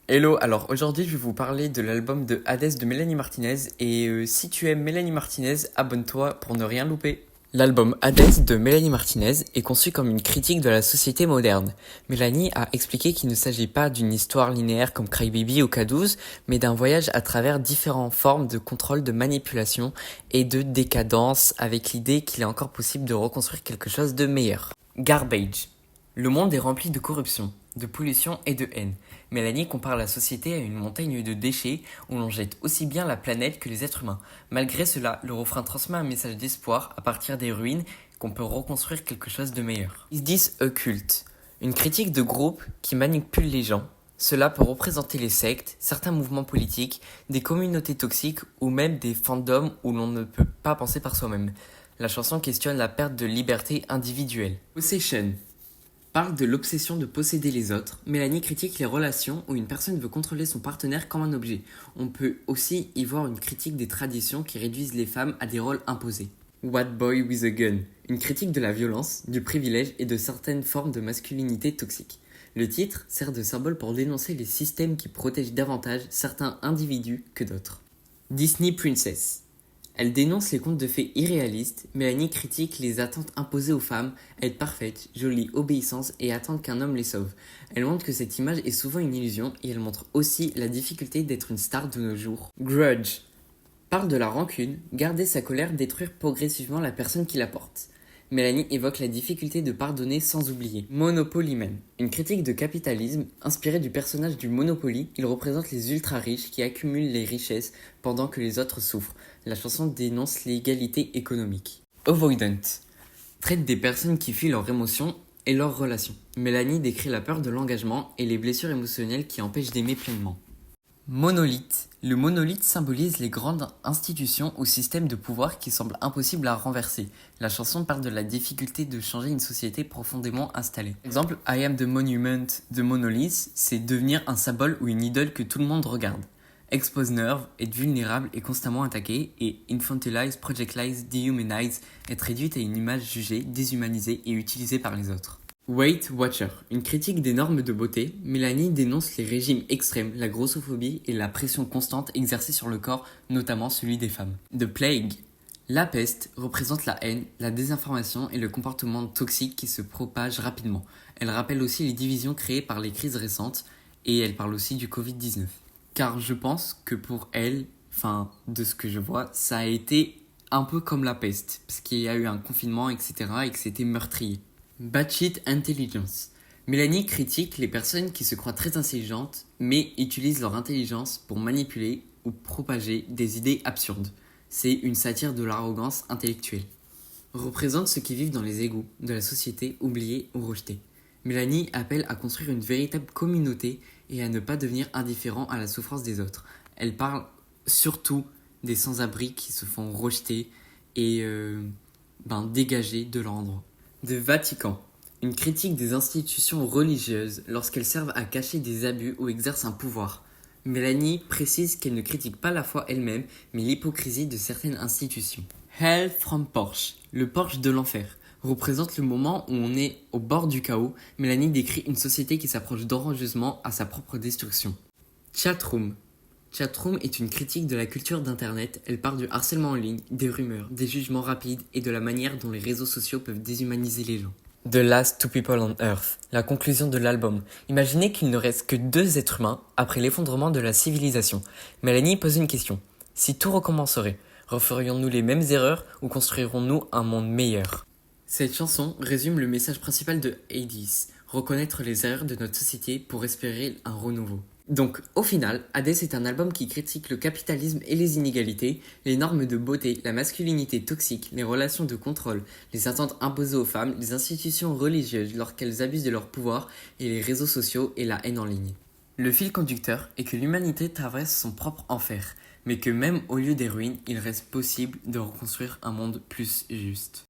Hello, alors aujourd'hui je vais vous parler de l'album de Hades de Mélanie Martinez et si tu aimes Mélanie Martinez, abonne-toi pour ne rien louper. L'album Hades de Mélanie Martinez est conçu comme une critique de la société moderne. Mélanie a expliqué qu'il ne s'agit pas d'une histoire linéaire comme Crybaby ou K12, mais d'un voyage à travers différentes formes de contrôle, de manipulation et de décadence avec l'idée qu'il est encore possible de reconstruire quelque chose de meilleur. Garbage. Le monde est rempli de corruption, de pollution et de haine. Mélanie compare la société à une montagne de déchets où l'on jette aussi bien la planète que les êtres humains. Malgré cela, le refrain transmet un message d'espoir à partir des ruines qu'on peut reconstruire quelque chose de meilleur. Is this a cult? Une critique de groupe qui manipule les gens. Cela peut représenter les sectes, certains mouvements politiques, des communautés toxiques ou même des fandoms où l'on ne peut pas penser par soi-même. La chanson questionne la perte de liberté individuelle. Possession parle de l'obsession de posséder les autres. Mélanie critique les relations où une personne veut contrôler son partenaire comme un objet. On peut aussi y voir une critique des traditions qui réduisent les femmes à des rôles imposés. What Boy with a Gun, une critique de la violence, du privilège et de certaines formes de masculinité toxique. Le titre sert de symbole pour dénoncer les systèmes qui protègent davantage certains individus que d'autres. Disney Princess. Elle dénonce les contes de fées irréalistes. Mélanie critique les attentes imposées aux femmes, être parfaites, jolies, obéissantes et attendre qu'un homme les sauve. Elle montre que cette image est souvent une illusion et elle montre aussi la difficulté d'être une star de nos jours. Grudge parle de la rancune, garder sa colère, détruire progressivement la personne qui la porte. Mélanie évoque la difficulté de pardonner sans oublier. Monopoly Man, une critique de capitalisme inspirée du personnage du Monopoly. Il représente les ultra-riches qui accumulent les richesses pendant que les autres souffrent. La chanson dénonce l'égalité économique. Avoidant traite des personnes qui fuient leurs émotions et leurs relations. Mélanie décrit la peur de l'engagement et les blessures émotionnelles qui empêchent d'aimer pleinement. Monolithe. Le monolithe symbolise les grandes institutions ou systèmes de pouvoir qui semblent impossibles à renverser. La chanson parle de la difficulté de changer une société profondément installée. Par exemple, I am the monument de Monolith, c'est devenir un symbole ou une idole que tout le monde regarde. Expose Nerve, être vulnérable et constamment attaqué, et infantilize, projectilize, dehumanize, être réduite à une image jugée, déshumanisée et utilisée par les autres. Weight Watcher, une critique des normes de beauté. Mélanie dénonce les régimes extrêmes, la grossophobie et la pression constante exercée sur le corps, notamment celui des femmes. The Plague. La peste représente la haine, la désinformation et le comportement toxique qui se propage rapidement. Elle rappelle aussi les divisions créées par les crises récentes et elle parle aussi du Covid-19. Car je pense que pour elle, de ce que je vois, ça a été un peu comme la peste, parce qu'il y a eu un confinement, etc. et que c'était meurtrier. Batshit Intelligence. Mélanie critique les personnes qui se croient très intelligentes, mais utilisent leur intelligence pour manipuler ou propager des idées absurdes. C'est une satire de l'arrogance intellectuelle. Représente ceux qui vivent dans les égouts de la société oubliés ou rejetés. Mélanie appelle à construire une véritable communauté et à ne pas devenir indifférent à la souffrance des autres. Elle parle surtout des sans-abri qui se font rejeter et dégager de leur endroit. De Vatican. Une critique des institutions religieuses lorsqu'elles servent à cacher des abus ou exercent un pouvoir. Mélanie précise qu'elle ne critique pas la foi elle-même, mais l'hypocrisie de certaines institutions. Hell from Porsche, le Porsche de l'enfer, représente le moment où on est au bord du chaos. Mélanie décrit une société qui s'approche dangereusement à sa propre destruction. Chatroom. Chatroom est une critique de la culture d'Internet. Elle parle du harcèlement en ligne, des rumeurs, des jugements rapides et de la manière dont les réseaux sociaux peuvent déshumaniser les gens. The Last Two People on Earth, la conclusion de l'album. Imaginez qu'il ne reste que 2 êtres humains après l'effondrement de la civilisation. Mélanie pose une question. Si tout recommencerait, referions-nous les mêmes erreurs ou construirons-nous un monde meilleur? Cette chanson résume le message principal de Hades, reconnaître les erreurs de notre société pour espérer un renouveau. Donc, au final, Hades est un album qui critique le capitalisme et les inégalités, les normes de beauté, la masculinité toxique, les relations de contrôle, les attentes imposées aux femmes, les institutions religieuses lorsqu'elles abusent de leur pouvoir, et les réseaux sociaux et la haine en ligne. Le fil conducteur est que l'humanité traverse son propre enfer, mais que même au lieu des ruines, il reste possible de reconstruire un monde plus juste.